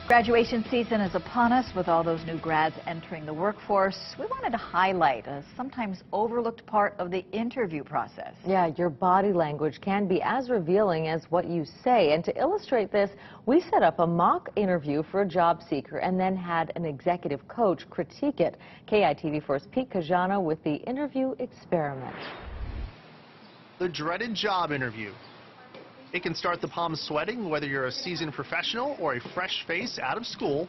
Graduation season is upon us with all those new grads entering the workforce. We wanted to highlight a sometimes overlooked part of the interview process. Yeah, your body language can be as revealing as what you say. And to illustrate this, we set up a mock interview for a job seeker and then had an executive coach critique it. KITV4's Pete Kajana with the interview experiment. The dreaded job interview. It can start the palms sweating whether you're a seasoned professional or a fresh face out of school.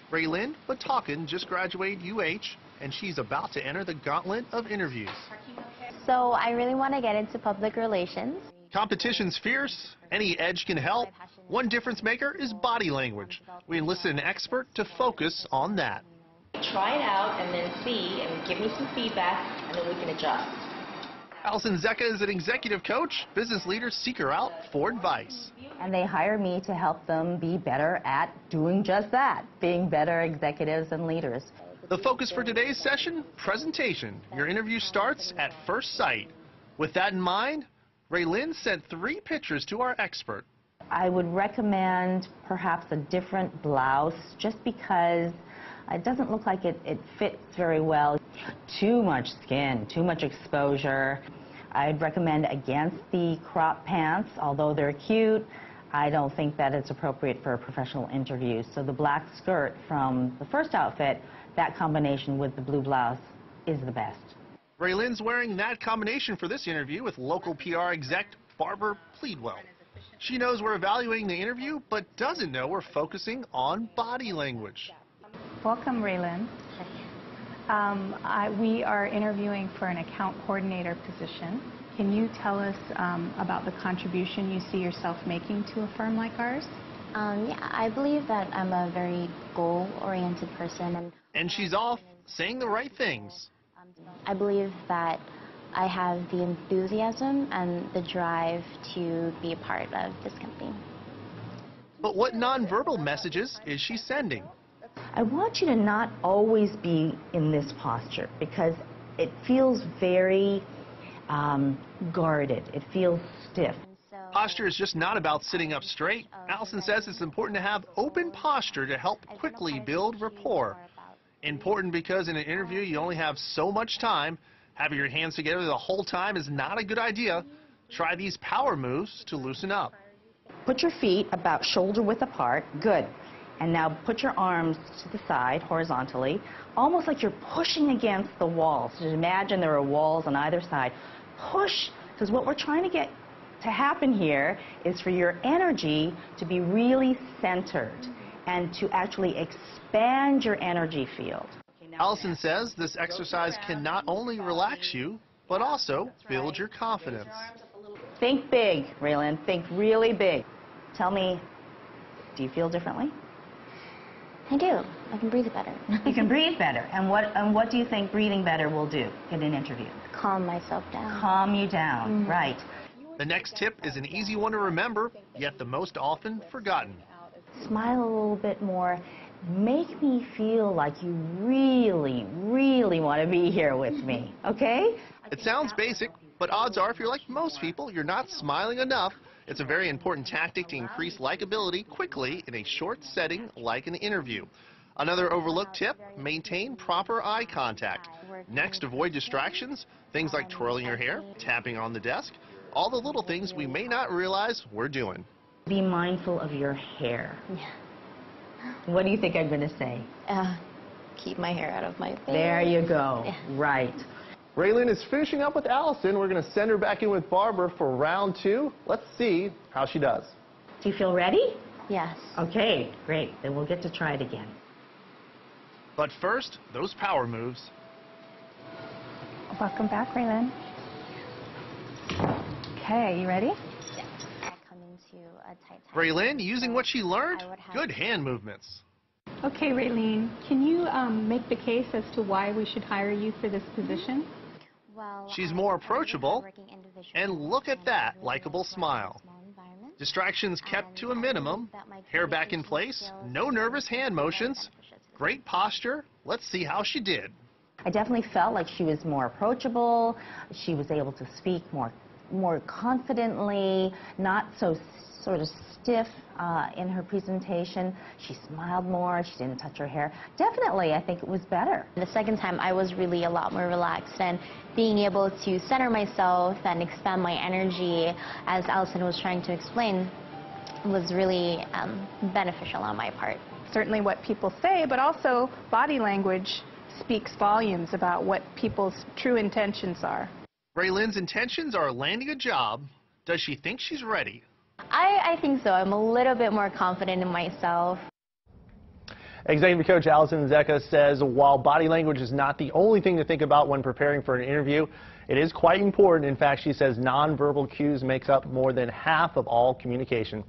Raylyn Batakan just graduated UH, and she's about to enter the gauntlet of interviews. So I really want to get into public relations. Competition's fierce. Any edge can help. One difference maker is body language. We enlisted an expert to focus on that. Try it out and then see and give me some feedback, and then we can adjust. Allison Zecca is an executive coach. Business leaders seek her out for advice. And they hire me to help them be better at doing just that, being better executives and leaders. The focus for today's session, presentation. Your interview starts at first sight. With that in mind, Raylyn sent 3 pictures to our expert. I would recommend perhaps a different blouse just because it doesn't look like it fits very well. Too much skin, too much exposure. I'd recommend against the crop pants, although they're cute. I don't think that it's appropriate for a professional interview. So the black skirt from the first outfit, that combination with the blue blouse is the best. Raylyn's wearing that combination for this interview with local PR exec Barbara Pleadwell. She knows we're evaluating the interview, but doesn't know we're focusing on body language. Welcome, Raylyn. We are interviewing for an account coordinator position. Can you tell us about the contribution you see yourself making to a firm like ours? Yeah, I believe that I'm a very goal-oriented person. And she's off saying the right things. I believe that I have the enthusiasm and the drive to be a part of this company. But what nonverbal messages is she sending? I want you to not always be in this posture because it feels very guarded. It feels stiff. Posture is just not about sitting up straight. Allison says it's important to have open posture to help quickly build rapport. Important because in an interview you only have so much time. Having your hands together the whole time is not a good idea. Try these power moves to loosen up. Put your feet about shoulder width apart. Good. And now put your arms to the side horizontally, almost like you're pushing against the walls. Just imagine there are walls on either side. Push, because what we're trying to get to happen here is for your energy to be really centered and to actually expand your energy field. Allison says this exercise can not only relax you, but also build your confidence. Think big, Raylyn. Think really big. Tell me, do you feel differently? I do. I can breathe better. You can breathe better. And what do you think breathing better will do in an interview? Calm myself down. Calm you down, right. The next tip is an easy one to remember, yet the most often forgotten. Smile a little bit more. Make me feel like you really, really want to be here with me, okay? It sounds basic, but odds are if you're like most people, you're not smiling enough. It's a very important tactic to increase likability quickly in a short setting like an interview. Another overlooked tip, maintain proper eye contact. Next, avoid distractions, things like twirling your hair, tapping on the desk, all the little things we may not realize we're doing. Be mindful of your hair. Yeah. What do you think I'm going to say? Keep my hair out of my face. There you go. Yeah. Right. Raylyn is finishing up with Allison. We're going to send her back in with Barbara for round 2. Let's see how she does. Do you feel ready? Yes. Okay, great. Then we'll get to try it again. But first, those power moves. Welcome back, Raylyn. Okay, you ready? Yes. I come into a tight tie. Raylyn, using what she learned, good hand movements. Okay, Raylyn, can you make the case as to why we should hire you for this position? Well, She's more approachable, and look at that likable smile. Distractions kept to a minimum, hair back in place, no nervous hand motions, great posture. Let's see how she did. I definitely felt like she was more approachable. She was able to speak more more confidently, not so sort of stiff in her presentation. She smiled more, she didn't touch her hair. Definitely, I think it was better. The second time, I was really a lot more relaxed, and being able to center myself and expand my energy, as Allison was trying to explain, was really beneficial on my part. Certainly what people say, but also body language speaks volumes about what people's true intentions are. Raylyn's intentions are landing a job. Does she think she's ready? I think so. I'm a little bit more confident in myself. Executive Coach Allison Zecca says while body language is not the only thing to think about when preparing for an interview, it is quite important. In fact, she says nonverbal cues makes up more than half of all communication.